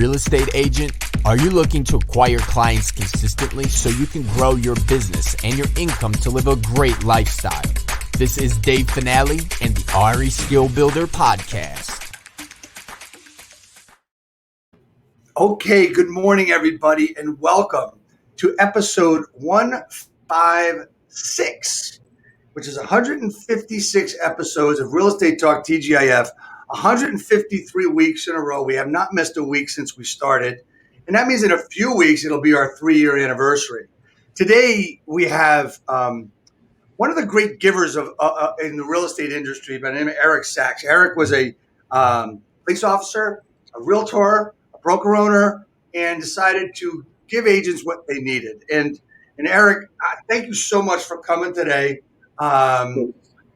real estate agent? Are you looking to acquire clients consistently so you can grow your business and your income to live a great lifestyle? This is Dave Finale and the RE Skill Builder podcast. Okay, good morning, everybody, and welcome to episode 156, which is 156 episodes of Real Estate Talk TGIF, 153 weeks in a row. We have not missed a week since we started, and that means in a few weeks it'll be our 3-year anniversary. Today we have one of the great givers of in the real estate industry by the name of Eric Sachs. Eric was a police officer, a realtor, broker owner, and decided to give agents what they needed. And Eric, thank you so much for coming today.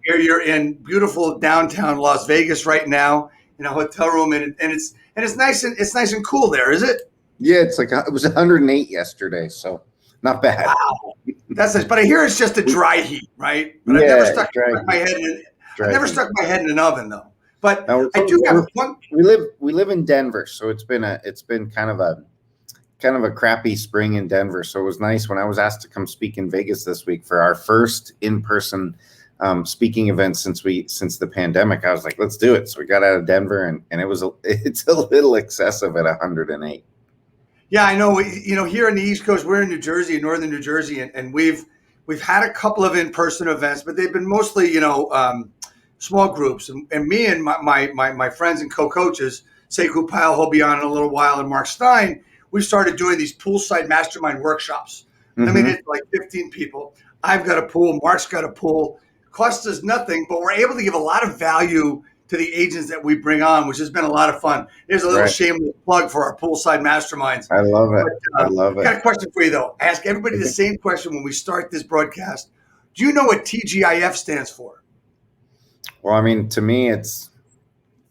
You're in beautiful downtown Las Vegas right now in a hotel room, and it's nice and cool there, is it? Yeah, it was 108 yesterday, so not bad. Wow, that's nice. But I hear it's just a dry heat, right? But I've never stuck my head in an oven though. But no, I do have one. We live in Denver, so it's been kind of a crappy spring in Denver. So it was nice when I was asked to come speak in Vegas this week for our first in-person speaking event since the pandemic. I was like, let's do it. So we got out of Denver, and it's a little excessive at 108. Yeah, I know. Here in the East Coast, we're in New Jersey, northern New Jersey, and we've had a couple of in-person events, but they've been mostly small groups, and me and my friends and co-coaches, Sekou Pyle, he'll be on in a little while, and Mark Stein, we started doing these poolside mastermind workshops. Mm-hmm. I mean, it's like 15 people. I've got a pool. Mark's got a pool. Costs us nothing, but we're able to give a lot of value to the agents that we bring on, which has been a lot of fun. There's a little shameless plug for our poolside masterminds. I love it. I love it. I got a question for you, though. I ask everybody the same question when we start this broadcast. Do you know what TGIF stands for? Well, I mean, to me, it's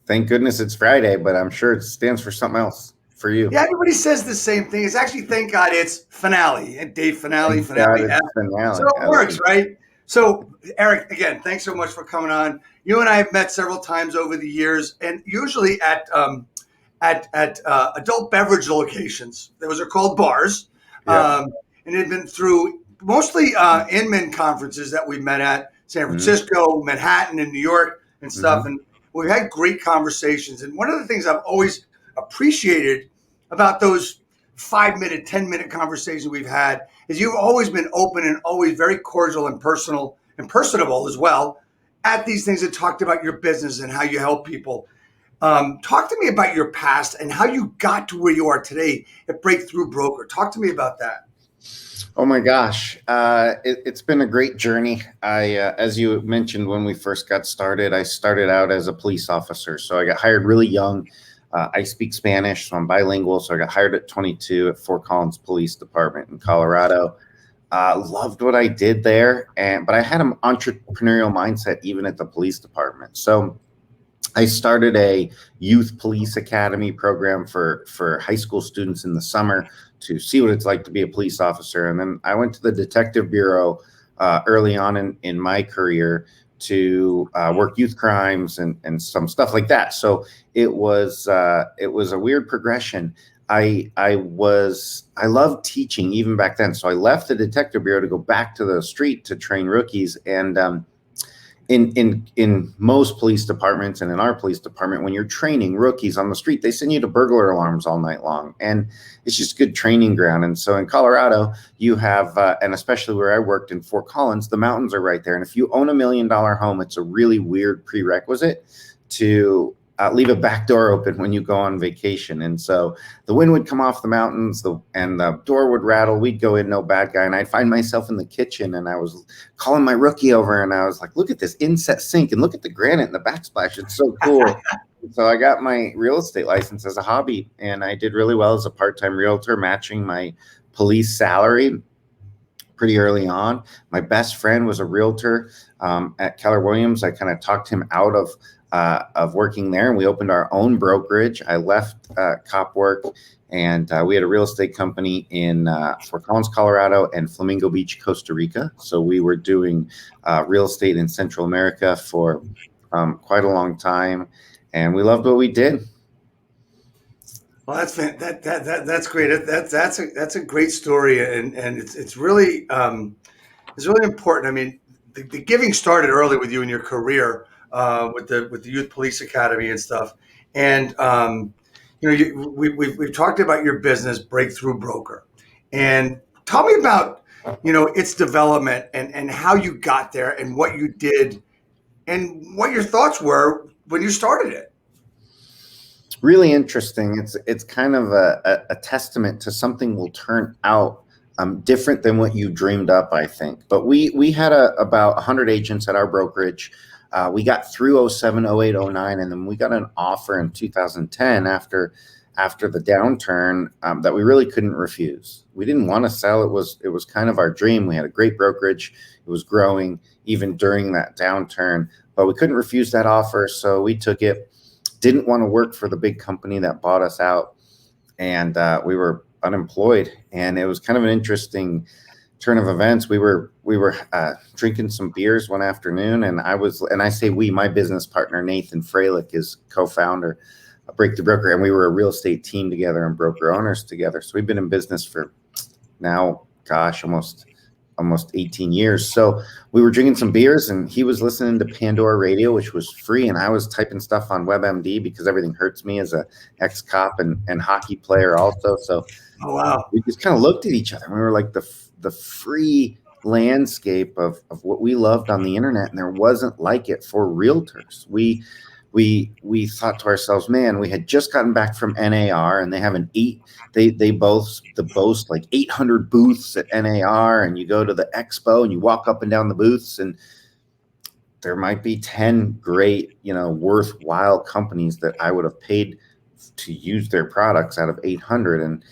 thank goodness it's Friday, but I'm sure it stands for something else for you. Yeah, everybody says the same thing. It's actually, thank God, it's finale. And Dave Finale. So it works, right? So, Eric, again, thanks so much for coming on. You and I have met several times over the years, and usually at adult beverage locations. Those are called bars. Yeah. And they've been through mostly Inman conferences that we met at. San Francisco, Manhattan, and New York and stuff. Mm-hmm. And we've had great conversations. And one of the things I've always appreciated about those 5-minute, 10-minute conversations we've had is you've always been open and always very cordial and personal and personable as well at these things that talked about your business and how you help people. Talk to me about your past and how you got to where you are today at Breakthrough Broker. Talk to me about that. Oh my gosh, it's been a great journey. As you mentioned, when we first got started, I started out as a police officer. So I got hired really young. I speak Spanish, so I'm bilingual. So I got hired at 22 at Fort Collins Police Department in Colorado. Loved what I did there, but I had an entrepreneurial mindset even at the police department. So I started a youth police academy program for high school students in the summer to see what it's like to be a police officer. And then I went to the detective bureau early on in my career to work youth crimes and some stuff like that. So it was a weird progression. I loved teaching even back then. So I left the detective bureau to go back to the street to train rookies. And in most police departments and in our police department, when you're training rookies on the street, they send you to burglar alarms all night long. And it's just good training ground. And so in Colorado, you have, and especially where I worked in Fort Collins, the mountains are right there. And if you own $1 million home, it's a really weird prerequisite to leave a back door open when you go on vacation. And so the wind would come off the mountains and the door would rattle. We'd go in, no bad guy. And I'd find myself in the kitchen and I was calling my rookie over and I was like, look at this inset sink and look at the granite and the backsplash. It's so cool. So I got my real estate license as a hobby and I did really well as a part-time realtor, matching my police salary pretty early on. My best friend was a realtor at Keller Williams. I kind of talked him out of working there, and we opened our own brokerage. I left cop work, and we had a real estate company in Fort Collins, Colorado, and Flamingo Beach, Costa Rica. So we were doing real estate in Central America for quite a long time, and we loved what we did. Well, that's great. That's a great story, and it's really important. I mean, the giving started early with you in your career with the Youth Police Academy and stuff. And we've talked about your business, Breakthrough Broker, and tell me about its development and how you got there and what you did and what your thoughts were when you started it. Really interesting. It's kind of a testament to something will turn out different than what you dreamed up, I think. But we had about 100 agents at our brokerage. We got through 07, 08, 09, and then we got an offer in 2010 after the downturn that we really couldn't refuse. We didn't want to sell. It was kind of our dream. We had a great brokerage. It was growing even during that downturn, but we couldn't refuse that offer, so we took it. Didn't want to work for the big company that bought us out, and we were unemployed. And it was kind of an interesting turn of events. We were drinking some beers one afternoon, and I say we, my business partner Nathan Freilich is co-founder of Breakthrough Broker, and we were a real estate team together and broker owners together. So we've been in business for now, gosh, almost 18 years. So we were drinking some beers, and he was listening to Pandora Radio, which was free. And I was typing stuff on WebMD because everything hurts me as a ex-cop and hockey player also. So Oh wow! we just kind of looked at each other, and we were like the free landscape of what we loved on the internet. And there wasn't like it for realtors. We thought to ourselves, man, we had just gotten back from NAR, and they have they boast like 800 booths at NAR, and you go to the expo and you walk up and down the booths, and there might be 10 great, worthwhile companies that I would have paid to use their products out of 800, and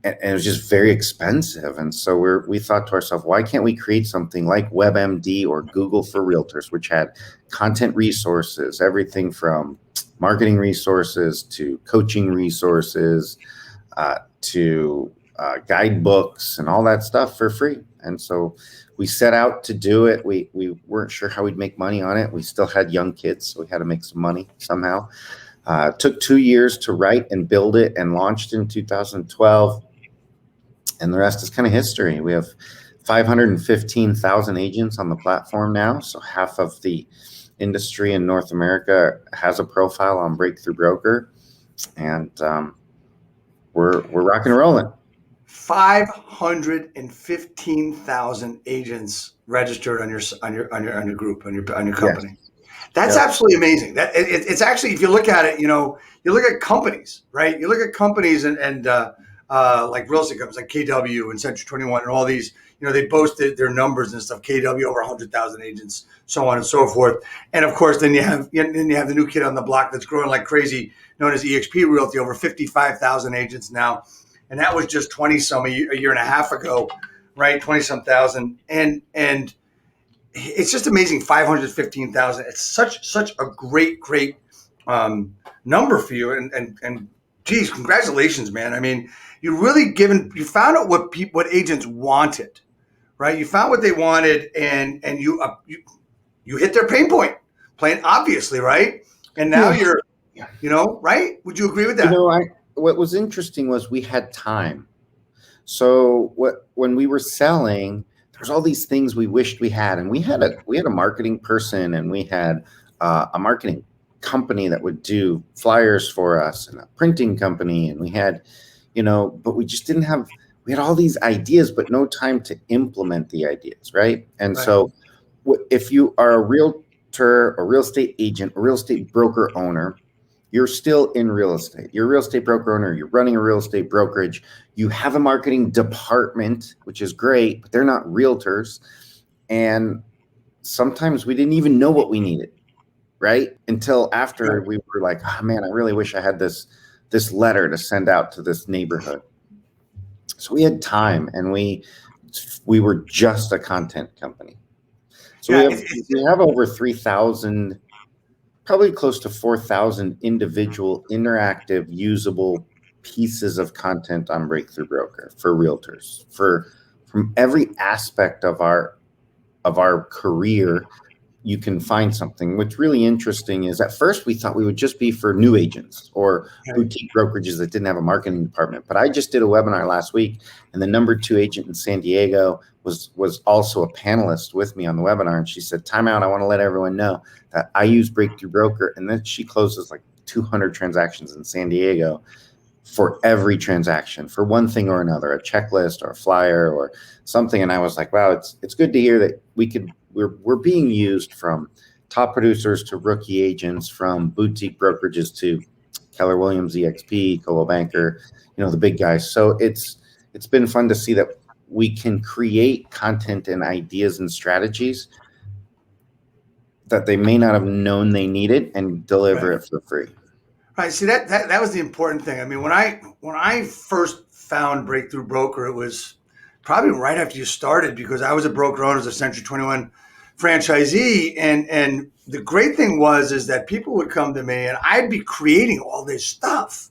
it was just very expensive. And so we thought to ourselves, why can't we create something like WebMD or Google for Realtors, which had content resources, everything from marketing resources to coaching resources to guidebooks and all that stuff for free. And so we set out to do it. We weren't sure how we'd make money on it. We still had young kids, so we had to make some money somehow. Took 2 years to write and build it, and launched in 2012. And the rest is kind of history. We have 515,000 agents on the platform now. So half of the industry in North America has a profile on Breakthrough Broker, and we're rocking and rolling. 515,000 agents registered on your group, on your company. Yes. That's absolutely amazing. That it's actually, if you look at it, you look at companies, right? You look at companies and like real estate companies like KW and Century 21 and all these, they boasted their numbers and stuff. KW over 100,000 agents, so on and so forth. And of course, then you have the new kid on the block that's growing like crazy, known as EXP Realty, over 55,000 agents now, and that was just 20 some a year and a half ago, right? 20 some thousand, and it's just amazing. 515,000. It's such a great number for you, and geez, congratulations, man. I mean, you found out what agents wanted, right? You found what they wanted, and you hit their pain point, plain obviously, right? And now you're, right? Would you agree with that? What was interesting was we had time. So when we were selling, there's all these things we wished we had, and we had a marketing person, and we had a marketing company that would do flyers for us, and a printing company, and we had, but we just didn't have. We had all these ideas, but no time to implement the ideas, right? And Right. So, if you are a realtor, a real estate agent, a real estate broker owner, you're still in real estate. You're a real estate broker owner. You're running a real estate brokerage. You have a marketing department, which is great, but they're not realtors. And sometimes we didn't even know what we needed, right? Until after we were like, oh man, I really wish I had this letter to send out to this neighborhood. So we had time, and we were just a content company. So we have over 3,000, probably close to 4,000 individual interactive usable pieces of content on Breakthrough Broker for realtors, from every aspect of our career, you can find something. What's really interesting is at first we thought we would just be for new agents or boutique brokerages that didn't have a marketing department. But I just did a webinar last week, and the number 2 agent in San Diego was also a panelist with me on the webinar. And she said, time out, I want to let everyone know that I use Breakthrough Broker. And then she closes like 200 transactions in San Diego for every transaction, for one thing or another, a checklist or a flyer or something. And I was like, wow, it's good to hear that we're being used from top producers to rookie agents, from boutique brokerages to Keller Williams, EXP, Coldwell Banker, the big guys. So it's been fun to see that we can create content and ideas and strategies that they may not have known they needed and deliver it for free. Right. See, that was the important thing. I mean, when I first found Breakthrough Broker, it was probably right after you started, because I was a broker owner as a Century 21 franchisee. And the great thing is that people would come to me and I'd be creating all this stuff,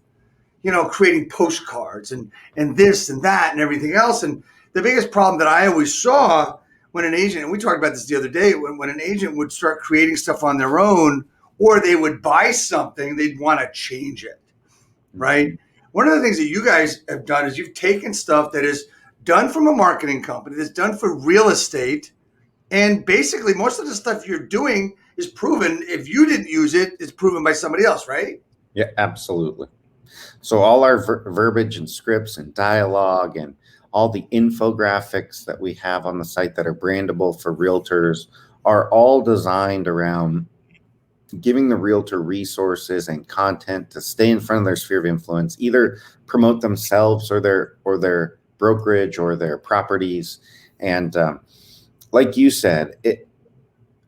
creating postcards and this and that and everything else. And the biggest problem that I always saw when an agent, and we talked about this the other day, when an agent would start creating stuff on their own, or they would buy something, they'd want to change it, right? One of the things that you guys have done is you've taken stuff that is done from a marketing company, that's done for real estate, and basically most of the stuff you're doing is proven. If you didn't use it, it's proven by somebody else, right? Yeah, absolutely. So all our verbiage and scripts and dialogue and all the infographics that we have on the site that are brandable for realtors are all designed around giving the realtor resources and content to stay in front of their sphere of influence, either promote themselves or their brokerage or their properties. And like you said,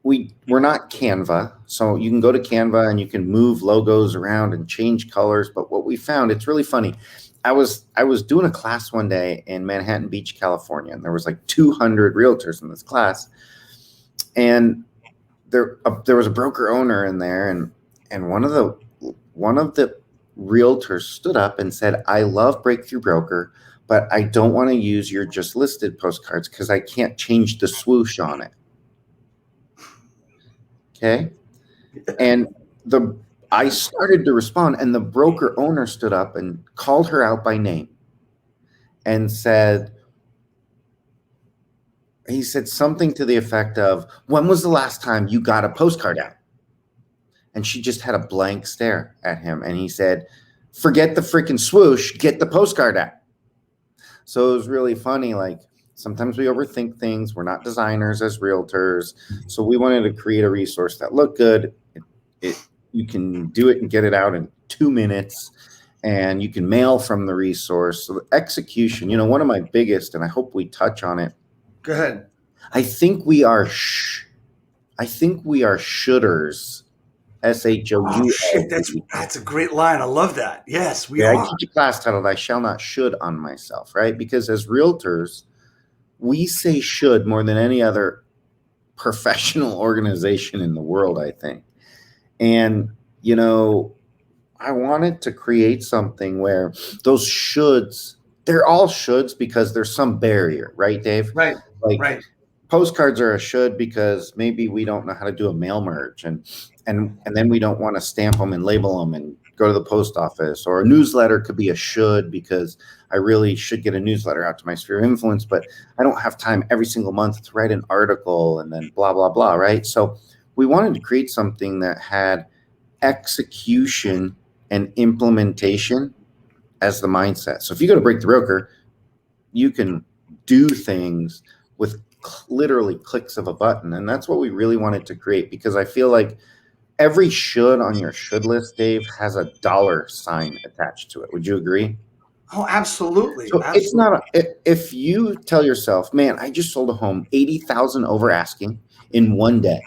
we're not Canva, so you can go to Canva and you can move logos around and change colors. But what we found, it's really funny. I was doing a class one day in Manhattan Beach, California, and there was like 200 realtors in this class, and there was a broker owner in there, and one of the realtors stood up and said, I love Breakthrough Broker, but I don't want to use your just listed postcards because I can't change the swoosh on it. Okay. And I started to respond, and the broker owner stood up and called her out by name and he said something to the effect of, when was the last time you got a postcard out? And she just had a blank stare at him. And he said, forget the freaking swoosh, get the postcard out. So it was really funny. Like, sometimes we overthink things. We're not designers as realtors. So we wanted to create a resource that looked good. You can do it and get it out in 2 minutes, and you can mail from the resource. So the execution, one of my biggest, and I hope we touch on it. Go ahead. I think we are shoulders. SHOU. Oh shit, that's a great line. I love that. Yes, we are. I teach a class titled "I Shall Not Should" on myself, right? Because as realtors, we say should more than any other professional organization in the world, I think. And I wanted to create something where those shoulds, they're all shoulds because there's some barrier, right, Dave? Right. Right. Postcards are a should because maybe we don't know how to do a mail merge, and then we don't want to stamp them and label them and go to the post office. Or a newsletter could be a should because I really should get a newsletter out to my sphere of influence, but I don't have time every single month to write an article and then blah, blah, blah, right? So we wanted to create something that had execution and implementation as the mindset. So if you go to Break the Broker, you can do things with literally clicks of a button. And that's what we really wanted to create, because I feel like every should on your should list, Dave, has a $sign attached to it. Would you agree? Oh, absolutely. So absolutely. It's not if you tell yourself, man, I just sold a home 80,000 over asking in one day,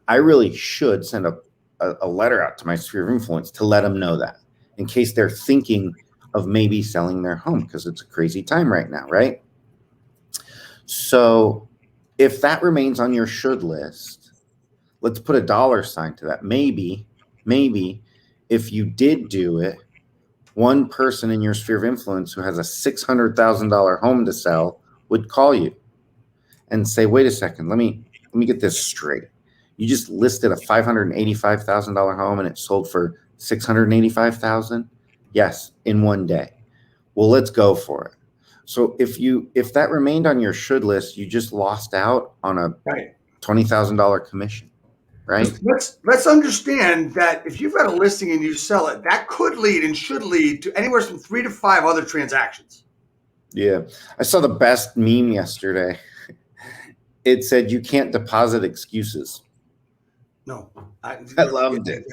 I really should send a letter out to my sphere of influence to let them know that, in case they're thinking of maybe selling their home, because it's a crazy time right now, right? So if that remains on your should list, let's put a $sign to that. Maybe if you did do it, one person in your sphere of influence who has a $600,000 home to sell would call you and say, wait a second, let me get this straight. You just listed a $585,000 home and it sold for $685,000. Yes, in one day. Well, let's go for it. So if that remained on your should list, you just lost out on a Right. $20,000 commission, right? Let's understand that if you've got a listing and you sell it, that could lead and should lead to anywhere from 3 to 5 other transactions. Yeah. I saw the best meme yesterday. It said, you can't deposit excuses. No, I loved it.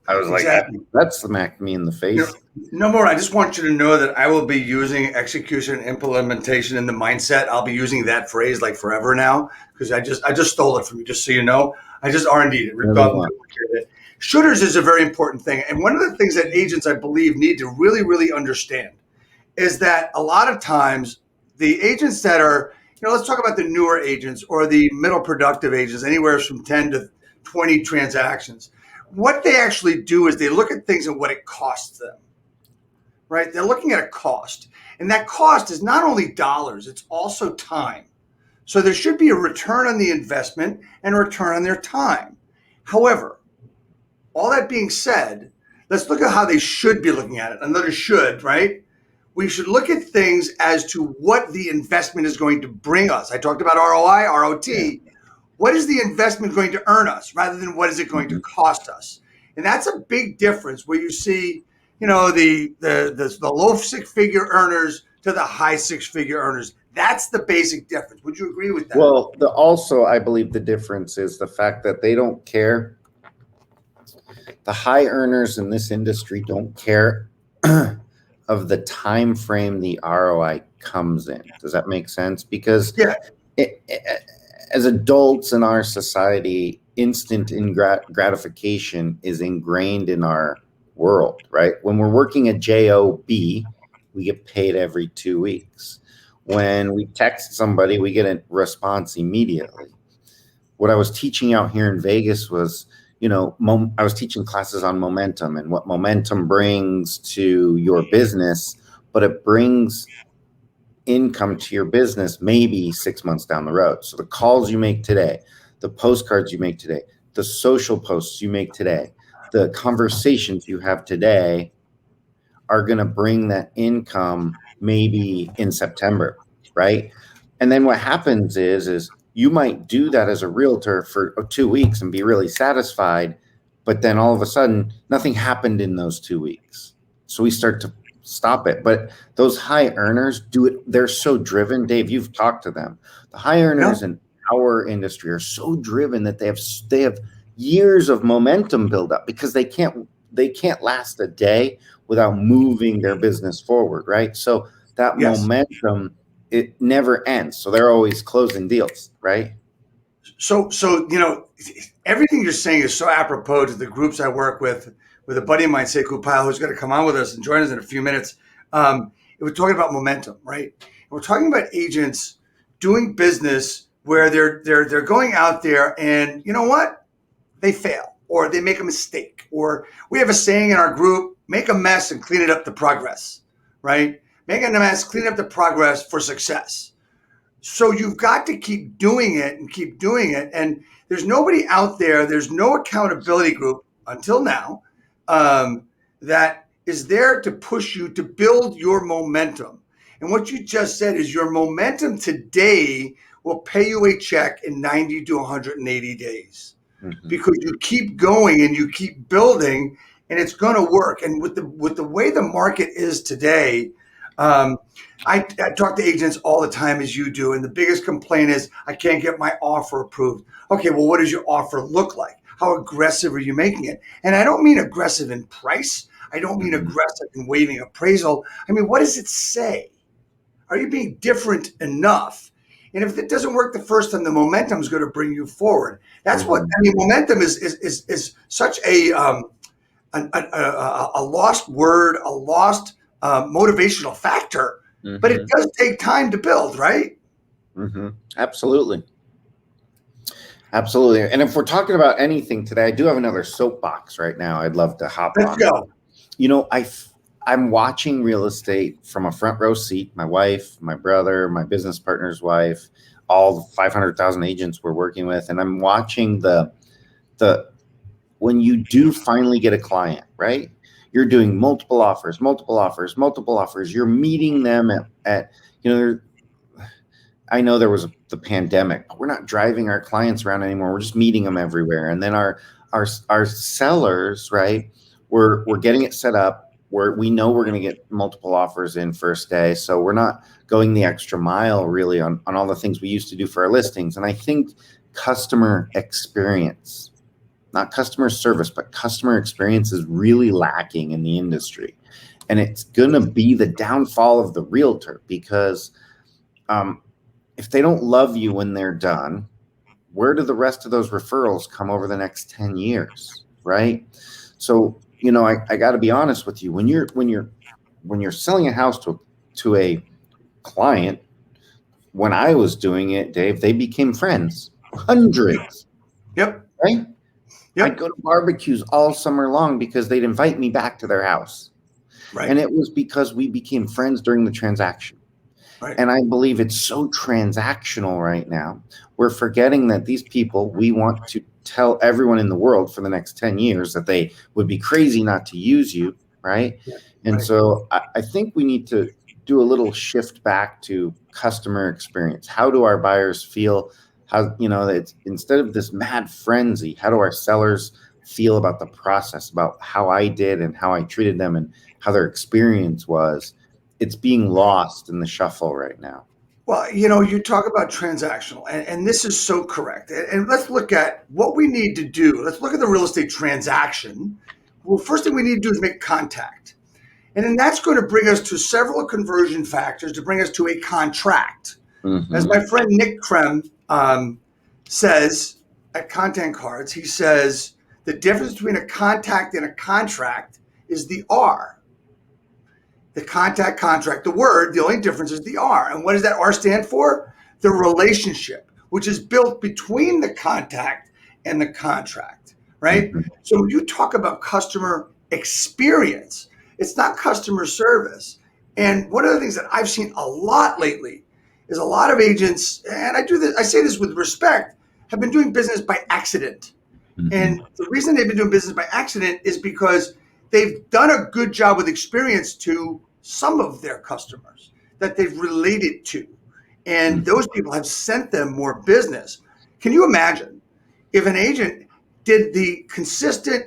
I was exactly. like, that's smacked me in the face. Number one, I just want you to know that I will be using execution and implementation in the mindset. I'll be using that phrase like forever now, because I just stole it from you, just so you know. I just R&D'd it, ripped off and duplicated it. Shooters is a very important thing. And one of the things that agents, I believe, need to really, really understand is that a lot of times the agents that are, let's talk about the newer agents or the middle productive agents, anywhere from 10 to 20 transactions. What they actually do is they look at things and what it costs them, right? They're looking at a cost. And that cost is not only dollars, it's also time. So there should be a return on the investment and a return on their time. However, all that being said, let's look at how they should be looking at it. Another should, right? We should look at things as to what the investment is going to bring us. I talked about ROI, ROT. Yeah. What is the investment going to earn us rather than what is it going to cost us? And that's a big difference where you see, the low six-figure earners to the high six-figure earners. That's the basic difference. Would you agree with that? Well, also, I believe the difference is the fact that they don't care. The high earners in this industry don't care of the time frame the ROI comes in. Does that make sense? Because as adults in our society, instant gratification is ingrained in our world, right? When we're working a job, we get paid every 2 weeks. When we text somebody, we get a response immediately. What I was teaching out here in Vegas was, I was teaching classes on momentum and what momentum brings to your business, but it brings income to your business maybe 6 months down the road. So the calls you make today, the postcards you make today, the social posts you make today, the conversations you have today are going to bring that income maybe in September, right? And then what happens is you might do that as a realtor for 2 weeks and be really satisfied, but then all of a sudden nothing happened in those 2 weeks. So we start to stop it. But those high earners do it. They're so driven. Dave, you've talked to them. The high earners in our industry are so driven that they have years of momentum build up because they can't last a day without moving their business forward, right? So that momentum, it never ends. So they're always closing deals, right? So everything you're saying is so apropos to the groups I work with a buddy of mine, Sekou Pyle, who's going to come on with us and join us in a few minutes. We're talking about momentum, right? And we're talking about agents doing business where they're going out there and you know what? They fail or they make a mistake. Or we have a saying in our group, make a mess and clean it up to progress, right? Make a mess, clean up the progress for success. So you've got to keep doing it and keep doing it. And there's nobody out there, there's no accountability group until now that is there to push you to build your momentum. And what you just said is your momentum today will pay you a check in 90 to 180 days because you keep going and you keep building and it's going to work. And with the way the market is today, I talk to agents all the time as you do. And the biggest complaint is I can't get my offer approved. Okay, well, what does your offer look like? How aggressive are you making it? And I don't mean aggressive in price. I don't mean aggressive in waiving appraisal. I mean, what does it say? Are you being different enough? And if it doesn't work the first time, the momentum is going to bring you forward. That's what I mean. Momentum is such a lost word, a lost motivational factor, but it does take time to build, right? Absolutely. Absolutely. And if we're talking about anything today, I do have another soapbox right now. I'd love to hop on. Let's go. I'm watching real estate from a front row seat. My wife, my brother, my business partner's wife, all 500,000 agents we're working with. And I'm watching the the when you do finally get a client, right? You're doing multiple offers, multiple offers, multiple offers. You're meeting them at I know there was the pandemic, but we're not driving our clients around anymore. We're just meeting them everywhere. And then our sellers, right? We're getting it set up where we know we're going to get multiple offers in first day. So we're not going the extra mile really on all the things we used to do for our listings. And I think customer experience, not customer service, but customer experience is really lacking in the industry. And it's going to be the downfall of the realtor because if they don't love you when they're done, where do the rest of those referrals come over the next 10 years, right? So, I got to be honest with you. When you're selling a house to a client, when I was doing it, Dave, they became friends, hundreds. Yep. Right? Yep. I'd go to barbecues all summer long because they'd invite me back to their house. Right. And it was because we became friends during the transaction. Right. And I believe it's so transactional right now. We're forgetting that these people, we want to tell everyone in the world for the next 10 years that they would be crazy not to use you, right? Yeah, and right. So I think we need to do a little shift back to customer experience. How do our buyers feel? How, it's instead of this mad frenzy, how do our sellers feel about the process, about how I did and how I treated them and how their experience was? It's being lost in the shuffle right now. Well, you talk about transactional, and this is so correct. And let's look at what we need to do. Let's look at the real estate transaction. Well, first thing we need to do is make contact. And then that's going to bring us to several conversion factors to bring us to a contract. Mm-hmm. As my friend Nick Krem says at Content Cards, he says the difference between a contact and a contract is the R. The contact, contract, the word, the only difference is the R. And what does that R stand for? The relationship, which is built between the contact and the contract, right? Mm-hmm. So when you talk about customer experience, it's not customer service. And one of the things that I've seen a lot lately is a lot of agents, and I say this with respect, have been doing business by accident. Mm-hmm. And the reason they've been doing business by accident is because they've done a good job with experience to some of their customers that they've related to. And those people have sent them more business. Can you imagine if an agent did the consistent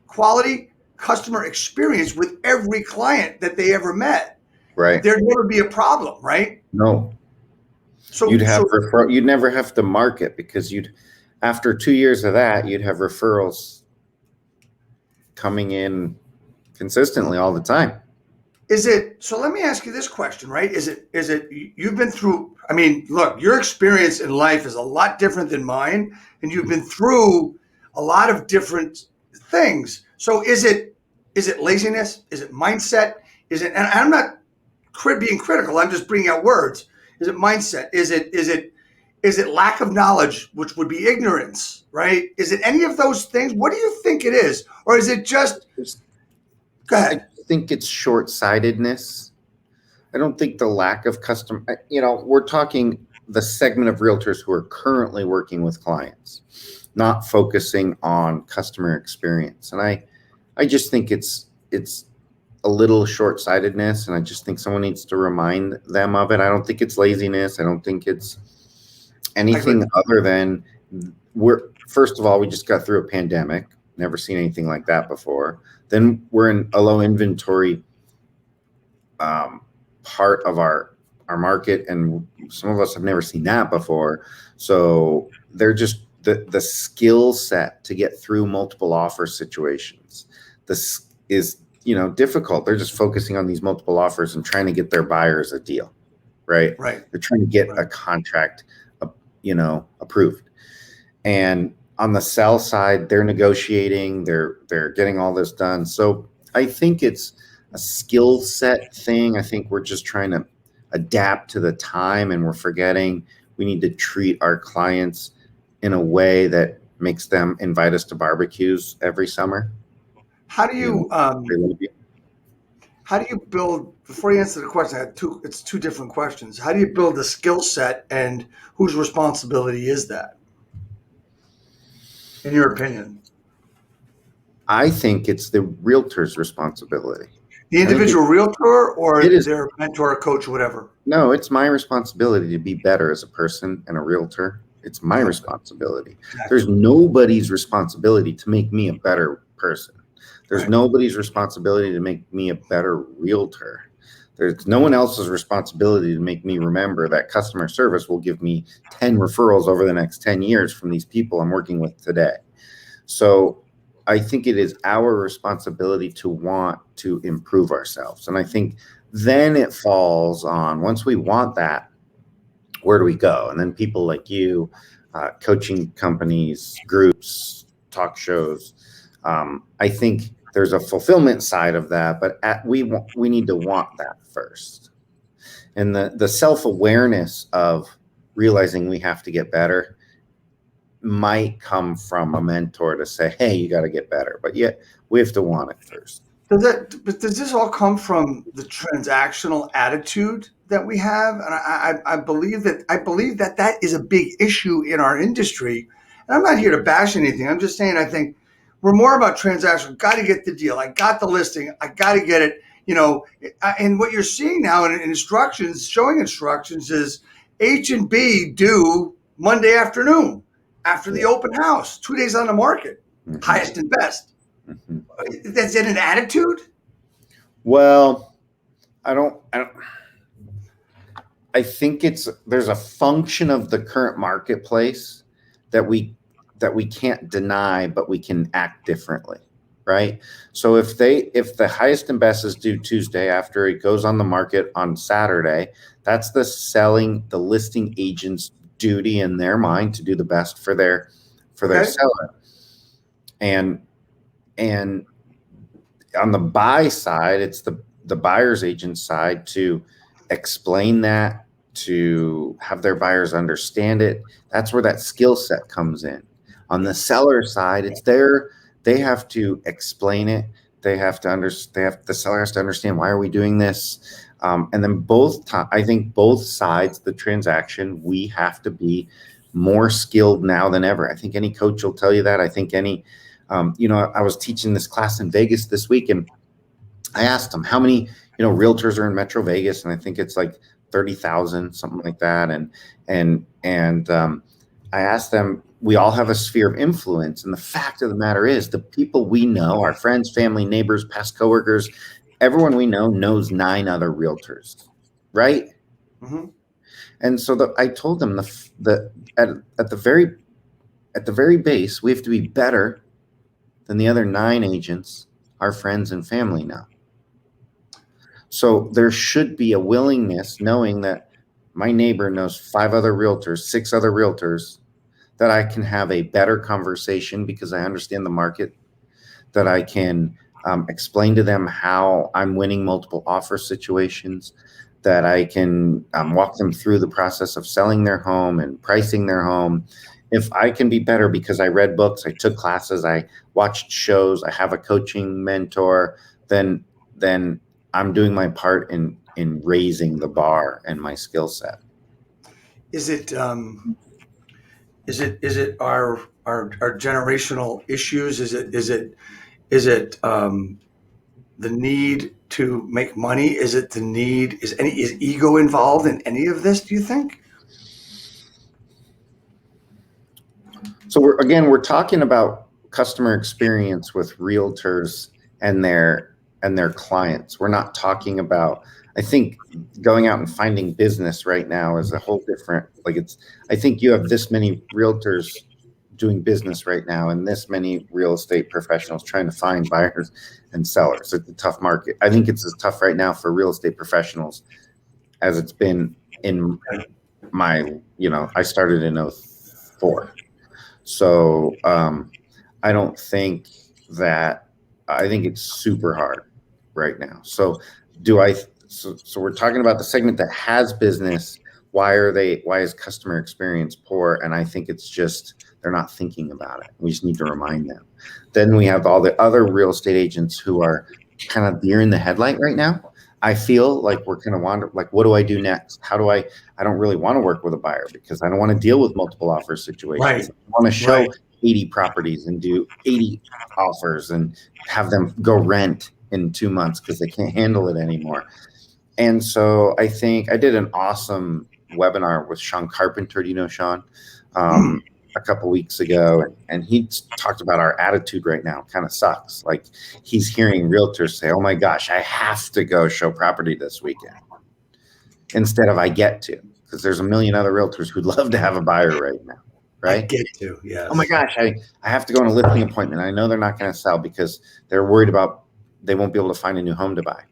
quality customer experience with every client that they ever met? Right. There'd never be a problem, right? No. So you'd never have to market because after 2 years of that, you'd have referrals coming in consistently all the time. So let me ask you this question, right? Is it you've been through, look, your experience in life is a lot different than mine, and you've been through a lot of different things. So is it laziness? Is it mindset? And I'm not being critical, I'm just bringing out words. Is it mindset? Is it lack of knowledge, which would be ignorance, right? Is it any of those things? What do you think it is? Or is it just, go ahead. I think it's short-sightedness. I don't think the lack of we're talking the segment of realtors who are currently working with clients, not focusing on customer experience. And I just think it's a little short-sightedness, and I just think someone needs to remind them of it. I don't think it's laziness. I don't think it's anything other than first of all, we just got through a pandemic. Never seen anything like that before. Then we're in a low inventory part of our market, and some of us have never seen that before. So they're just the skill set to get through multiple offer situations. This is difficult. They're just focusing on these multiple offers and trying to get their buyers a deal, right? Right. They're trying to get a contract, approved. And on the sell side, they're negotiating, they're getting all this done. So I think it's a skill set thing. I think we're just trying to adapt to the time, and we're forgetting we need to treat our clients in a way that makes them invite us to barbecues every summer. How do you build, before you answer the question, it's two different questions. How do you build a skill set, and whose responsibility is that? in your opinion? I think it's the realtor's responsibility. The individual realtor or it is. their mentor, coach, whatever? No, it's my responsibility to be better as a person and a realtor. It's my responsibility. Exactly. There's nobody's responsibility to make me a better person. There's Right. nobody's responsibility to make me a better realtor. There's no one else's responsibility to make me remember that customer service will give me 10 referrals over the next 10 years from these people I'm working with today. So I think it is our responsibility to want to improve ourselves. And I think then it falls on, once we want that, where do we go? And then people like you, coaching companies, groups, talk shows. I think there's a fulfillment side of that, but we need to want that first. And the self-awareness of realizing we have to get better might come from a mentor to say, hey, you got to get better. But yet we have to want it first. But does this all come from the transactional attitude that we have? And I believe that that is a big issue in our industry. And I'm not here to bash anything. I'm just saying I think we're more about transactional. Got to get the deal. I got the listing. I got to get it. And what you're seeing now in instructions, showing instructions, is H and B due Monday afternoon after the open house, 2 days on the market, highest and best. Is it an attitude? Well, I think there's a function of the current marketplace that we can't deny, but we can act differently, right? So if the highest and best is due Tuesday after it goes on the market on Saturday, that's the listing agent's duty in their mind to do the best for their seller. And on the buy side, it's the buyer's agent's side to explain that, to have their buyers understand it. That's where that skill set comes in. On the seller side, they have to explain it. The seller has to understand, why are we doing this? And then I think both sides of the transaction, we have to be more skilled now than ever. I think any coach will tell you that. I think I was teaching this class in Vegas this week, and I asked them how many, realtors are in Metro Vegas, and I think it's like 30,000, something like that. And I asked them, we all have a sphere of influence, and the fact of the matter is, the people we know, our friends, family, neighbors, past coworkers, everyone we know knows 9 other realtors, right? Mm-hmm. And so I told them at the very base, we have to be better than the other 9 agents our friends and family know. So there should be a willingness, knowing that my neighbor knows 5 other realtors, 6 other realtors, that I can have a better conversation because I understand the market, that I can explain to them how I'm winning multiple offer situations, that I can walk them through the process of selling their home and pricing their home. If I can be better because I read books, I took classes, I watched shows, I have a coaching mentor, then I'm doing my part in raising the bar and my skill set. Is it our generational issues? Is it the need to make money? Is ego involved in any of this, do you think? So we're talking about customer experience with realtors and their clients. We're not talking about, I think going out and finding business right now is a whole different, I think you have this many realtors doing business right now and this many real estate professionals trying to find buyers and sellers. It's a tough market. I think it's as tough right now for real estate professionals as it's been in my, I started in 2004. So I don't think I think it's super hard right now. So so we're talking about the segment that has business. Why is customer experience poor? And I think it's just, they're not thinking about it. We just need to remind them. Then we have all the other real estate agents who are kind of deer in the headlight right now. I feel like we're kind of wondering, what do I do next? I don't really want to work with a buyer because I don't want to deal with multiple offer situations. Right. I want to show 80 properties and do 80 offers and have them go rent in 2 months because they can't handle it anymore. And so I think I did an awesome webinar with Sean Carpenter. Do you know Sean? A couple weeks ago, and he talked about our attitude right now kind of sucks. Like he's hearing realtors say, "Oh my gosh, I have to go show property this weekend," instead of "I get to," because there's a million other realtors who'd love to have a buyer right now, right? I get to, yes. Oh my gosh, I have to go on a listing appointment. I know they're not going to sell because they're worried about they won't be able to find a new home to buy.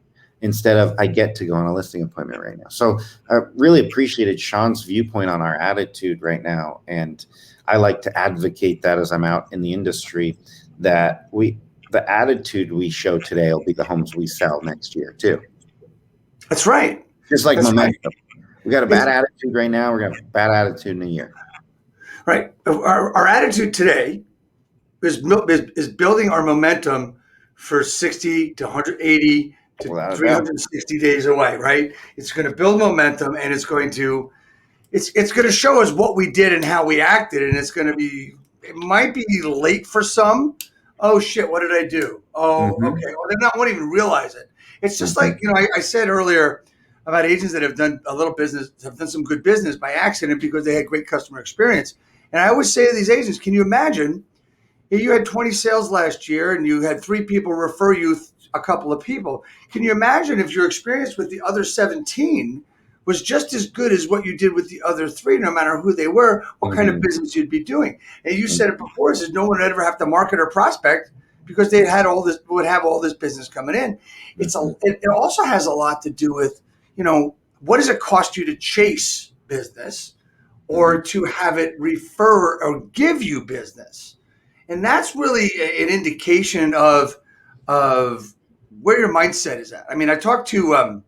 Instead of I get to go on a listing appointment right now. So I really appreciated Sean's viewpoint on our attitude right now. And I like to advocate that as I'm out in the industry, that the attitude we show today will be the homes we sell next year too. That's right. Just like That's momentum. right. We got a bad attitude right now. We're going to have a bad attitude in a year. Right. Our attitude today is building our momentum for 60 to 180 to 360 days away, right? It's going to build momentum, and it's going to show us what we did and how we acted, and it might be late for some. Oh shit, what did I do? Oh, okay. Well, they won't even realize it. It's just like, I said earlier about agents that have done a little business, have done some good business by accident because they had great customer experience. And I always say to these agents, can you imagine if you had 20 sales last year and you had 3 people refer you a couple of people? Can you imagine if your experience with the other 17 was just as good as what you did with the other 3, no matter who they were, what kind of business you'd be doing? And you said it before, is no one would ever have to market or prospect because would have all this business coming in. It also has a lot to do with, what does it cost you to chase business or to have it refer or give you business? And that's really an indication of where your mindset is at. I mean, I talked to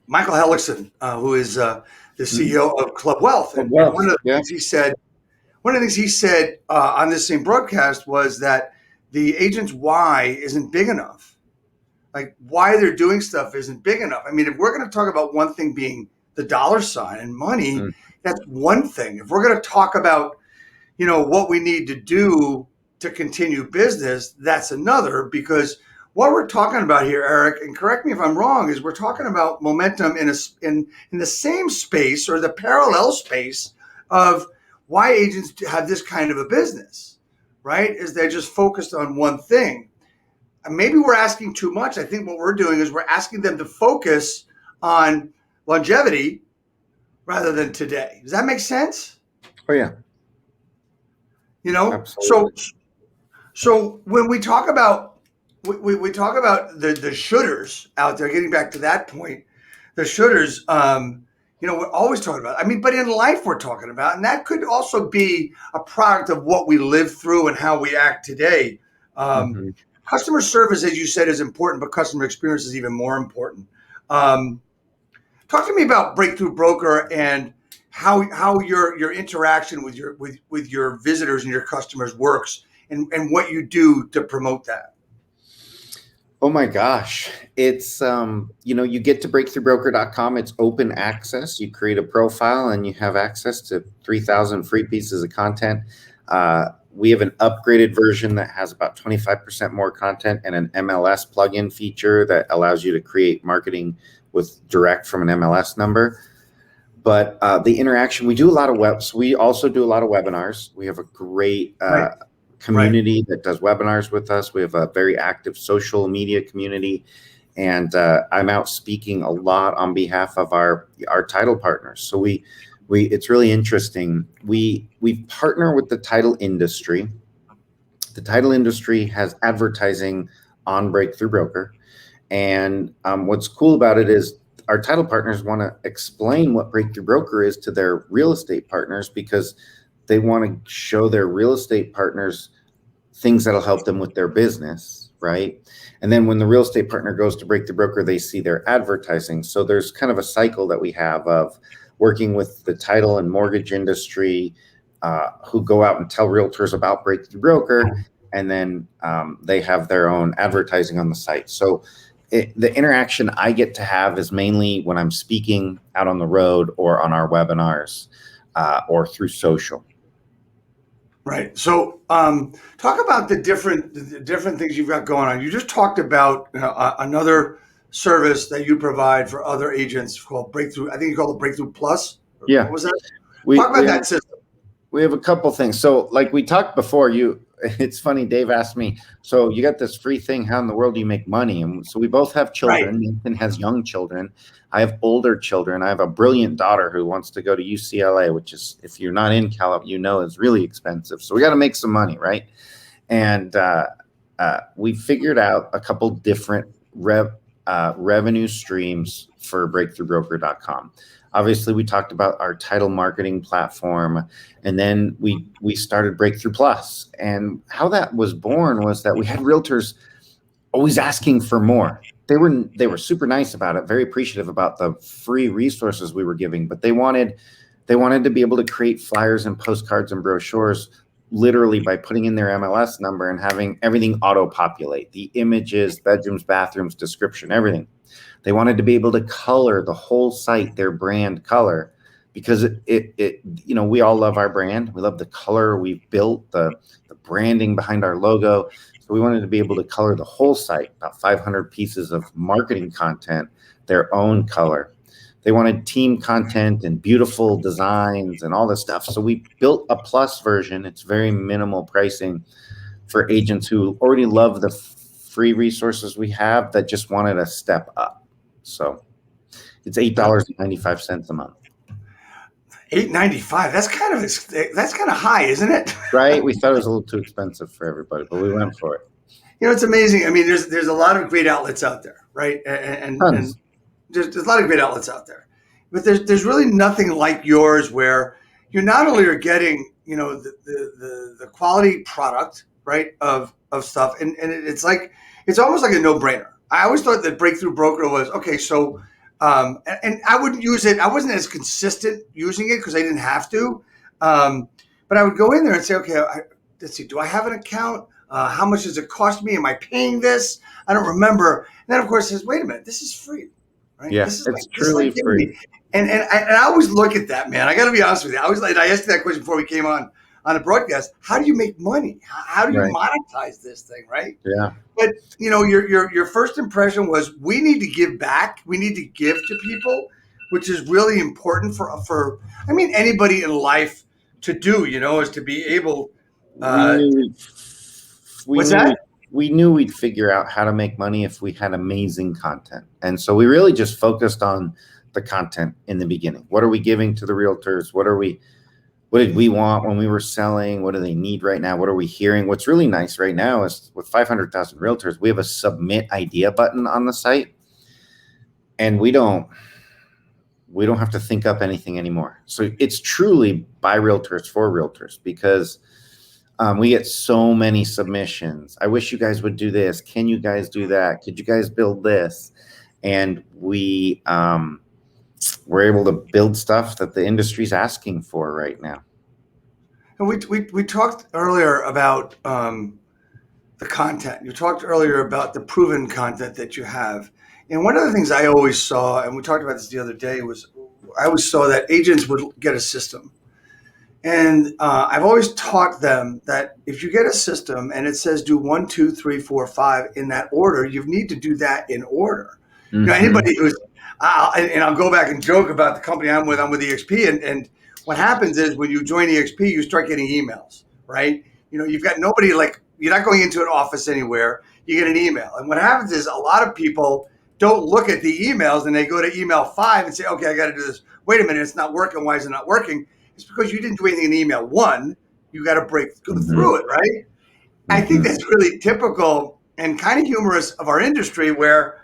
Michael Hellickson, who is the CEO of Club Wealth. And one of the things he said on this same broadcast was that the agent's why isn't big enough. Like why they're doing stuff isn't big enough. I mean, if we're going to talk about one thing being the dollar sign and money, that's one thing. If we're going to talk about, what we need to do to continue business, that's another, because what we're talking about here, Eric, and correct me if I'm wrong, is we're talking about momentum in the same space or the parallel space of why agents have this kind of a business, right? Is they're just focused on one thing. And maybe we're asking too much. I think what we're doing is we're asking them to focus on longevity rather than today. Does that make sense? Oh yeah. Absolutely. So when we talk about we talk about the shoulds out there, getting back to that point, the shoulds, we're always talking about. I mean, but in life we're talking about, and that could also be a product of what we live through and how we act today. Customer service, as you said, is important, but customer experience is even more important. Talk to me about Breakthrough Broker and how your interaction with your visitors and your customers works, and what you do to promote that. Oh my gosh. It's, you get to breakthroughbroker.com. It's open access. You create a profile and you have access to 3,000 free pieces of content. We have an upgraded version that has about 25% more content and an MLS plugin feature that allows you to create marketing with direct from an MLS number. But the interaction, we do a lot of so we also do a lot of webinars. We have a great community that does webinars with us. We have a very active social media community, and I'm out speaking a lot on behalf of our title partners. So it's really interesting. We partner with the title industry. The title industry has advertising on Breakthrough Broker, and what's cool about it is our title partners want to explain what Breakthrough Broker is to their real estate partners, because they want to show their real estate partners things that'll help them with their business, right? And then when the real estate partner goes to Breakthrough Broker, they see their advertising. So there's kind of a cycle that we have of working with the title and mortgage industry, who go out and tell realtors about Breakthrough Broker, and then they have their own advertising on the site. So the interaction I get to have is mainly when I'm speaking out on the road or on our webinars. or through social. Right. So, talk about the different things you've got going on. You just talked about another service that you provide for other agents called Breakthrough. I think you call it Breakthrough Plus. Yeah. What was that? We, Talk about we that system. We have a couple things. So like we talked before, it's funny, Dave asked me, so you got this free thing, how in the world do you make money? And so we both have children. Right. Nathan has young children. I have older children. I have a brilliant daughter who wants to go to UCLA, which is, if you're not in California, is really expensive. So we got to make some money, right? And we figured out a couple different revenue streams for breakthroughbroker.com. Obviously, we talked about our title marketing platform, and then we started Breakthrough Plus. And how that was born was that we had realtors always asking for more. They were super nice about it, very appreciative about the free resources we were giving, but they wanted to be able to create flyers and postcards and brochures literally by putting in their MLS number and having everything auto-populate, the images, bedrooms, bathrooms, description, everything. They wanted to be able to color the whole site their brand color, because it we all love our brand. We love the color we've built, the branding behind our logo. So we wanted to be able to color the whole site, about 500 pieces of marketing content, their own color. They wanted team content and beautiful designs and all this stuff. So we built a plus version. It's very minimal pricing for agents who already love the free resources we have that just wanted a step up. So it's $8.95 a month. $8.95. That's kind of high, isn't it? Right? We thought it was a little too expensive for everybody, but we went for it. It's amazing. I mean, there's a lot of great outlets out there, right? And there's a lot of great outlets out there, but there's really nothing like yours, where you not only are getting the quality product, right, of stuff, and it's almost like a no-brainer. I always thought that Breakthrough Broker was okay. So, and I wouldn't use it. I wasn't as consistent using it because I didn't have to. But I would go in there and say, okay, let's see, do I have an account? How much does it cost me? Am I paying this? I don't remember. And then of course it says, wait a minute, this is free, right? Yeah, this is it's truly free. And I always look at that, man. I got to be honest with you. I asked you that question before we came on the broadcast. How do you make money? How do you monetize this thing, right? Yeah. But your first impression was, we need to give back. We need to give to people, which is really important for anybody in life to do. Is to be able. We knew we'd figure out how to make money if we had amazing content, and so we really just focused on the content in the beginning. What are we giving to the realtors? What did we want when we were selling? What do they need right now? What are we hearing? What's really nice right now is with 500,000 realtors, we have a submit idea button on the site, and we don't have to think up anything anymore. So it's truly by realtors for realtors, because we get so many submissions. I wish you guys would do this. Can you guys do that? Could you guys build this? And we're able to build stuff that the industry's asking for right now. And we talked earlier about the content. You talked earlier about the proven content that you have. And one of the things I always saw, and we talked about this the other day, was I always saw that agents would get a system. And I've always taught them that if you get a system and it says do 1, 2, 3, 4, 5 in that order, you need to do that in order. Mm-hmm. Anybody who's and I'll go back and joke about the company I'm with EXP, and what happens is when you join EXP, you start getting emails, right? You've got nobody, you're not going into an office anywhere. You get an email, and what happens is a lot of people don't look at the emails, and they go to email 5 and say, okay, I got to do this. Wait a minute, it's not working. Why is it not working? It's because you didn't do anything in email 1. You got to go through it, right? Mm-hmm. I think that's really typical and kind of humorous of our industry, where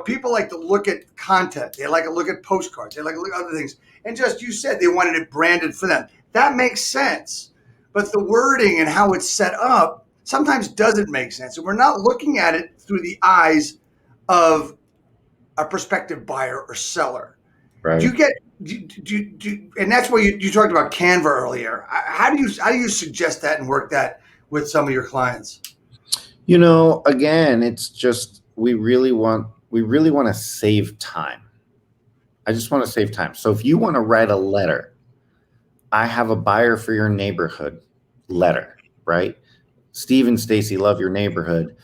people like to look at content. They like to look at postcards. They like to look at other things. And just, you said they wanted it branded for them. That makes sense. But the wording and how it's set up sometimes doesn't make sense. And we're not looking at it through the eyes of a prospective buyer or seller. Right. And that's why you talked about Canva earlier. How do you suggest that and work that with some of your clients? Again, it's just, we really want to save time. I just want to save time. So if you want to write a letter I have a buyer for your neighborhood letter, right? Steve and Stacy love your neighborhood.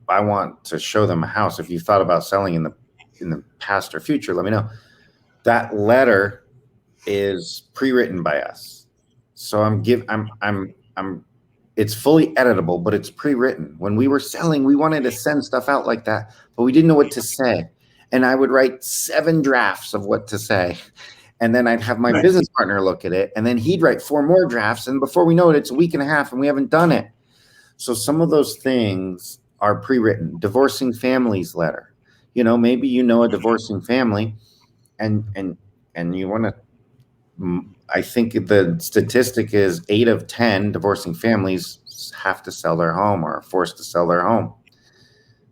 I want to show them a house. If you thought about selling in the past or future, let me know. That letter is pre-written by us. So I'm it's fully editable, but it's pre-written. When we were selling, we wanted to send stuff out like that, but we didn't know what to say. And I would write 7 drafts of what to say. And then I'd have my Right. business partner look at it, and then he'd write 4 more drafts. And before we know it, it's a week and a half and we haven't done it. So some of those things are pre-written. Divorcing families letter. Maybe a divorcing family and you want to, I think the statistic is 8 of 10 divorcing families have to sell their home or are forced to sell their home.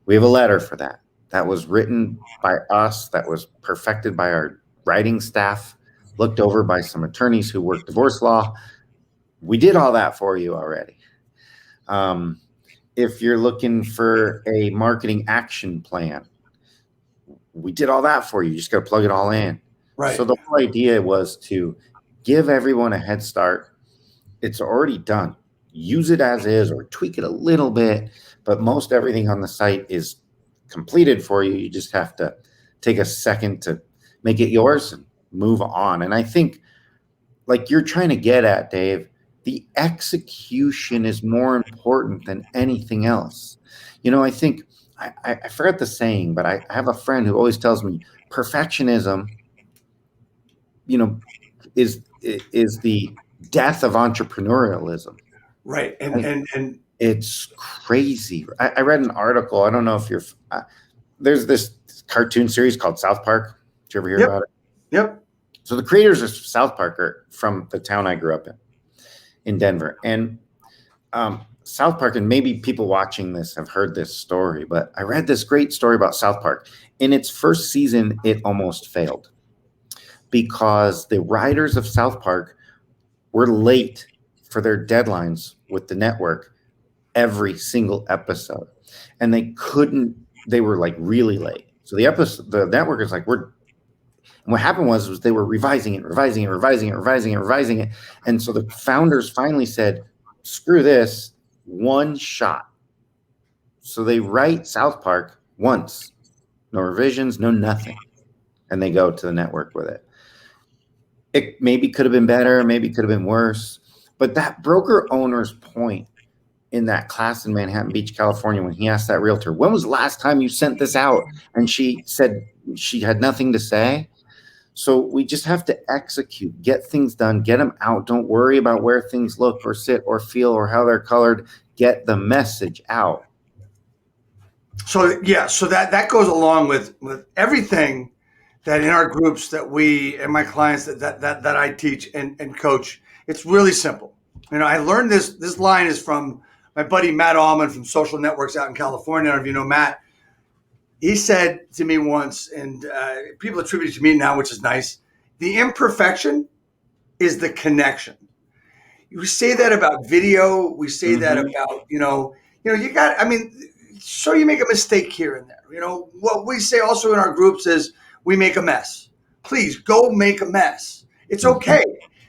We have a letter for that. That was written by us, that was perfected by our writing staff, looked over by some attorneys who work divorce law. We did all that for you already. If you're looking for a marketing action plan, we did all that for you. You just got to plug it all in. Right. So the whole idea was to give everyone a head start. It's already done. Use it as is or tweak it a little bit, but most everything on the site is completed for you. You just have to take a second to make it yours and move on. And I think, like you're trying to get at, Dave, the execution is more important than anything else. I think I forgot the saying, but I have a friend who always tells me perfectionism, is the death of entrepreneurialism. Right. And it's crazy. I read an article. I don't know if there's this cartoon series called South Park. Did you ever hear about it? Yep. So the creators of South Park are from the town I grew up in Denver. And South Park, and maybe people watching this have heard this story, but I read this great story about South Park. In its first season, it almost failed because the writers of South Park were late for their deadlines with the network every single episode. And they were like really late. So the network is like, and what happened was they were revising it. And so the founders finally said, screw this, one shot. So they write South Park once, no revisions, no nothing. And they go to the network with it. It maybe could have been better, maybe could have been worse. But that broker owner's point in that class in Manhattan Beach, California, when he asked that realtor, when was the last time you sent this out? And she said she had nothing to say. So we just have to execute, get things done, get them out. Don't worry about where things look or sit or feel or how they're colored. Get the message out. So that goes along with everything that in our groups that we and my clients that I teach and coach. It's really simple. I learned this line is from my buddy Matt Allman from Social Networks out in California. I don't know if you know Matt. He said to me once, and people attribute it to me now, which is nice, the imperfection is the connection. We say that about video. We say that about, sure, you make a mistake here and there. What we say also in our groups is we make a mess. Please go make a mess. It's okay,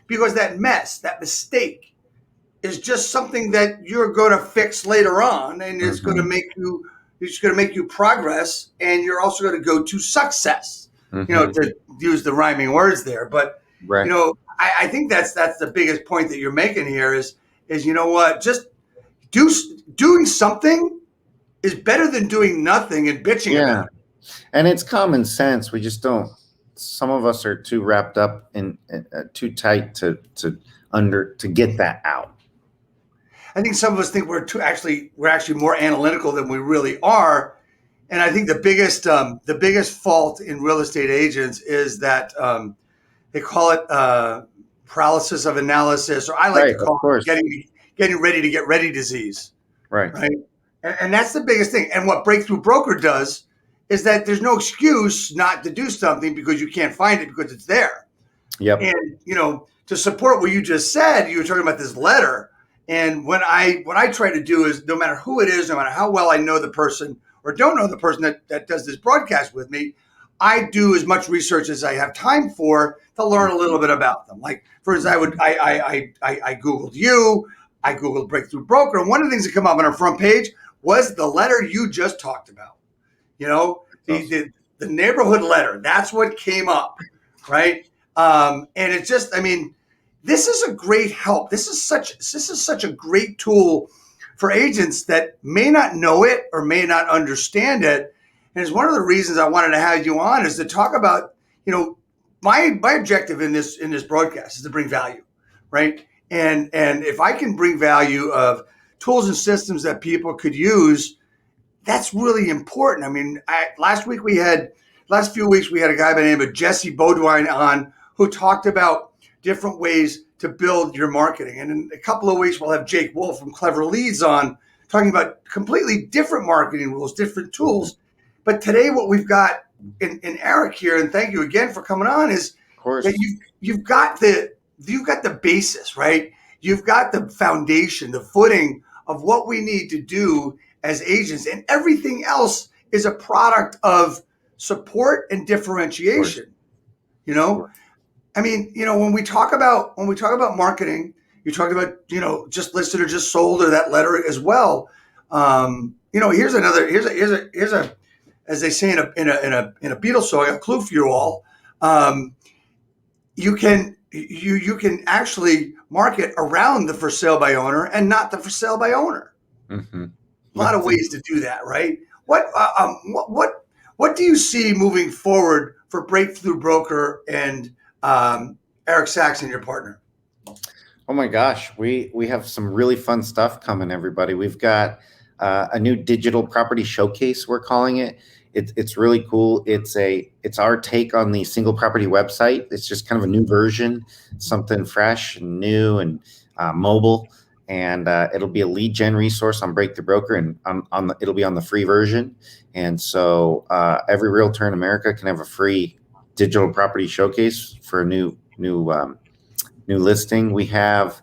because that mess, that mistake is just something that you're going to fix later on, and it's going to make you progress, and you're also going to go to success. To use the rhyming words there, but right. I think that's the biggest point that you're making here is what, just doing something is better than doing nothing and bitching about it. And it's common sense. We just don't. Some of us are too wrapped up in too tight to get that out. I think some of us think we're actually more analytical than we really are, and I think the biggest fault in real estate agents is that they call it paralysis of analysis, or I like to call it getting ready to get ready disease. Right. And that's the biggest thing. And what Breakthrough Broker does is that there's no excuse not to do something because you can't find it because it's there. Yep. And to support what you just said, you were talking about this letter. And what I try to do is, no matter who it is, no matter how well I know the person or don't know the person that does this broadcast with me, I do as much research as I have time for to learn a little bit about them. Like, for instance, I Googled you, I Googled Breakthrough Broker, and one of the things that come up on our front page was the letter you just talked about. You know, the neighborhood letter. That's what came up, right? And it's just, I mean, this is a great help. This is such a great tool for agents that may not know it or may not understand it. And it's one of the reasons I wanted to have you on is to talk about, you know, my objective in this broadcast is to bring value, right? And if I can bring value of tools and systems that people could use, that's really important. I mean, last few weeks we had a guy by the name of Jesse Bodwine on who talked about different ways to build your marketing. And in a couple of weeks, we'll have Jake Wolf from Clever Leads on talking about completely different marketing rules, different tools. But today, what we've got in Eric here, and thank you again for coming on, is that you've got the basis, right? You've got the foundation, the footing of what we need to do as agents, and everything else is a product of support and differentiation. You know, I mean, you know, when we talk about marketing, you talk about, you know, just listed or just sold or that letter as well. You know, here's a as they say in a Beatles song, a clue for you all. You can actually market around the for sale by owner and not the for sale by owner. Mm-hmm. A lot of ways to do that, right? What do you see moving forward for Breakthrough Broker and Eric Sachs and your partner? Oh my gosh, we have some really fun stuff coming, everybody. We've got a new digital property showcase, we're calling it. It's really cool. It's our take on the single property website. It's just kind of a new version, something fresh and new and mobile. And it'll be a lead gen resource on Break the Broker, and it'll be on the free version. And so every realtor in America can have a free digital property showcase for a new listing. We have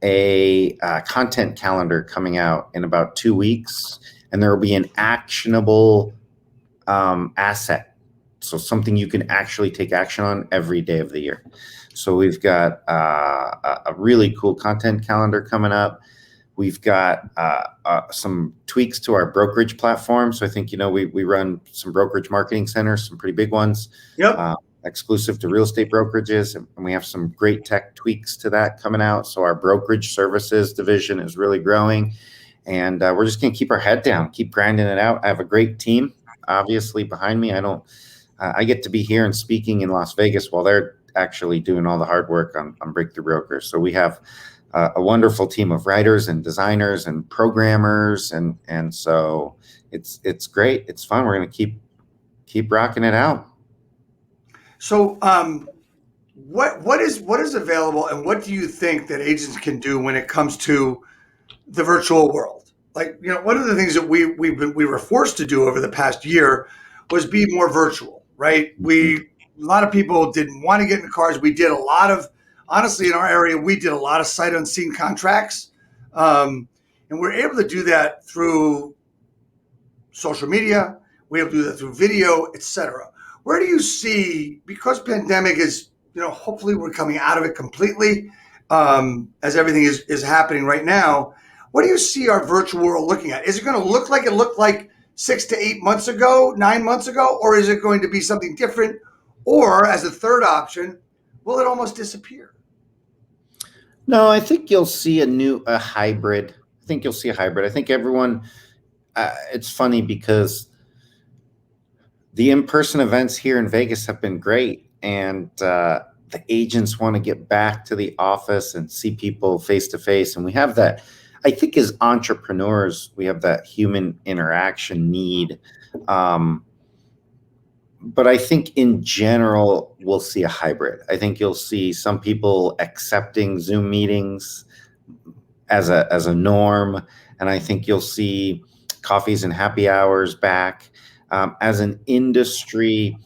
a content calendar coming out in about 2 weeks, and there will be an actionable asset, so something you can actually take action on every day of the year. So we've got a really cool content calendar coming up. We've got some tweaks to our brokerage platform. So I think, you know, we run some brokerage marketing centers, some pretty big ones, exclusive to real estate brokerages. And we have some great tech tweaks to that coming out. So our brokerage services division is really growing. And we're just going to keep our head down, keep grinding it out. I have a great team, obviously, behind me. I get to be here and speaking in Las Vegas while they're actually doing all the hard work on Breakthrough Broker. So we have a wonderful team of writers and designers and programmers, and so it's great. It's fun. We're going to keep rocking it out. So what is available, and what do you think that agents can do when it comes to the virtual world? Like, you know, one of the things that we were forced to do over the past year was be more virtual, right? A lot of people didn't want to get in the cars. We did a lot of, honestly, in our area, we did a lot of sight unseen contracts. And we're able to do that through social media. We're able to do that through video, etc. Where do you see, because pandemic is, you know, hopefully we're coming out of it completely, as everything is happening right now, what do you see our virtual world looking at? Is it going to look like it looked like 6 to 8 months ago, 9 months ago, or is it going to be something different? Or as a third option, will it almost disappear? No, I think you'll see a hybrid. I think you'll see a hybrid. I think everyone, it's funny because the in-person events here in Vegas have been great, and the agents want to get back to the office and see people face to face. And we have that, I think, as entrepreneurs, we have that human interaction need. But I think in general, we'll see a hybrid. I think you'll see some people accepting Zoom meetings as a norm. And I think you'll see coffees and happy hours back. As an industry,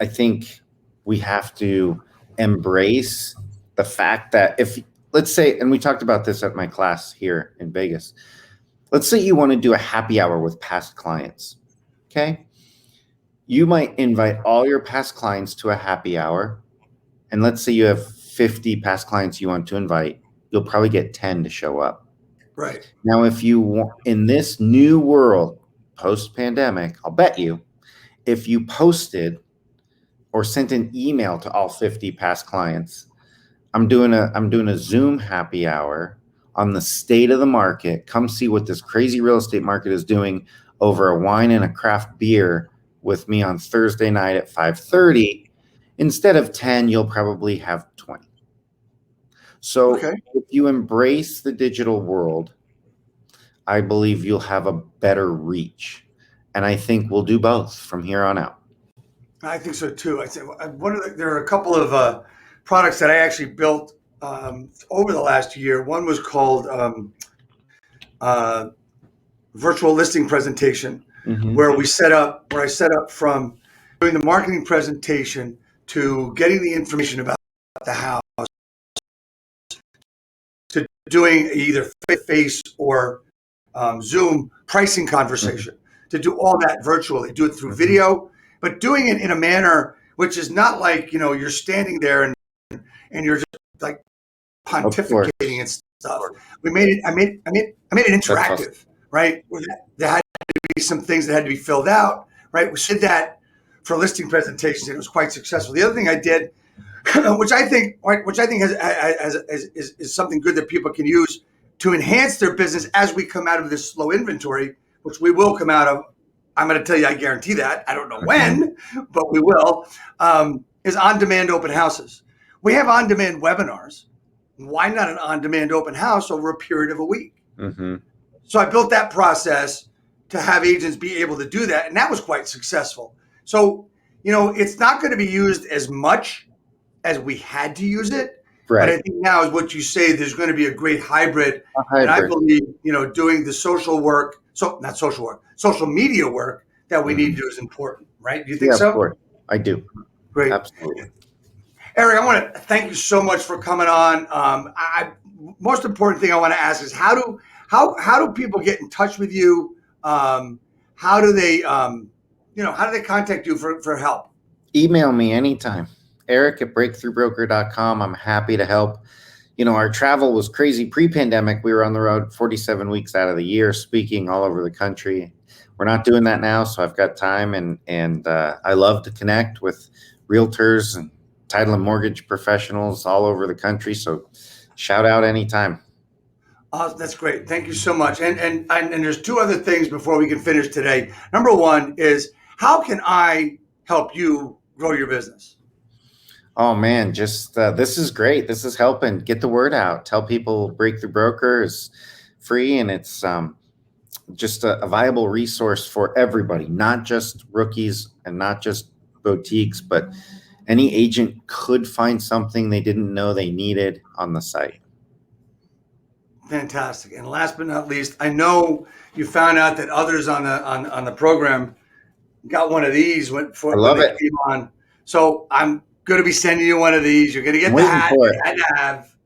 I think we have to embrace the fact that if, let's say, and we talked about this at my class here in Vegas, let's say you want to do a happy hour with past clients, okay? You might invite all your past clients to a happy hour. And let's say you have 50 past clients you want to invite. You'll probably get 10 to show up. Right. Now, if you want, in this new world, post-pandemic, I'll bet you, if you posted or sent an email to all 50 past clients, I'm doing a Zoom happy hour on the state of the market. Come see what this crazy real estate market is doing over a wine and a craft beer with me on Thursday night at 5:30. Instead of 10, you'll probably have 20. So Okay. if you embrace the digital world, I believe you'll have a better reach. And I think we'll do both from here on out. I think so too. I think there are a couple of products that I actually built over the last year. One was called virtual listing presentation, where I set up from doing the marketing presentation to getting the information about the house to doing either face or Zoom pricing conversation, to do all that virtually, do it through video, but doing it in a manner which is not like, you're standing there and you're just like pontificating and stuff. I made it interactive, awesome. Right? There had to be some things that had to be filled out, right? We did that for listing presentations, and it was quite successful. The other thing I did, which I think is something good that people can use to enhance their business as we come out of this slow inventory, which we will come out of. I'm going to tell you, I guarantee that. I don't know when, but we will, is on-demand open houses. We have on-demand webinars. Why not an on-demand open house over a period of a week? So I built that process to have agents be able to do that, and that was quite successful. So, it's not going to be used as much as we had to use it. Right. But I think now is what you say, there's going to be a great hybrid. And I believe, doing the social media work that we need to do is important, right? Do you think so? Of course. I do. Great. Absolutely. Eric, I want to thank you so much for coming on. Most important thing I want to ask is how do people get in touch with you? How do they contact you for help? Email me anytime. Eric@breakthroughbroker.com. I'm happy to help. Our travel was crazy pre-pandemic. We were on the road 47 weeks out of the year, speaking all over the country. We're not doing that now, so I've got time, and I love to connect with realtors and title and mortgage professionals all over the country. So shout out anytime. That's great. Thank you so much. And there's two other things before we can finish today. Number one is, how can I help you grow your business? Oh man, just this is great. This is helping get the word out. Tell people Breakthrough Broker is free, and it's just a viable resource for everybody, not just rookies and not just boutiques, but any agent could find something they didn't know they needed on the site. Fantastic. And last but not least, I know you found out that others on the program got one of these when they came on. So I'm going to be sending you one of these. You're going to get the hat I have,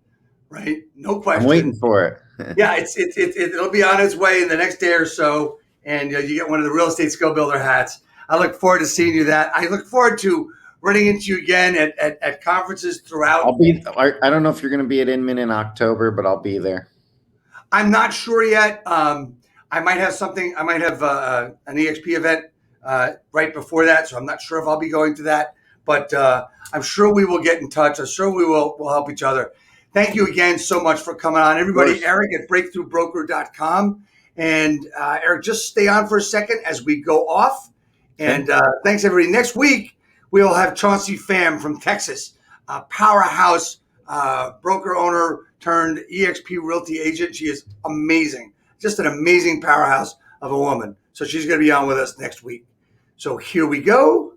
right? No question. I'm waiting for it. Yeah, it'll be on its way in the next day or so, and you get one of the Real Estate Skill Builder hats. I look forward to seeing you that. I look forward to running into you again at conferences throughout. I don't know if you're going to be at Inman in October, but I'll be there. I'm not sure yet. I might have something. I might have an EXP event right before that, so I'm not sure if I'll be going to that. But I'm sure we will get in touch. I'm sure we'll help each other. Thank you again so much for coming on. Everybody, Eric at breakthroughbroker.com. And Eric, just stay on for a second as we go off. And thanks, everybody. Next week, we will have Chauncey Pham from Texas, a powerhouse broker owner turned EXP Realty agent. She is amazing, just an amazing powerhouse of a woman. So she's going to be on with us next week. So here we go.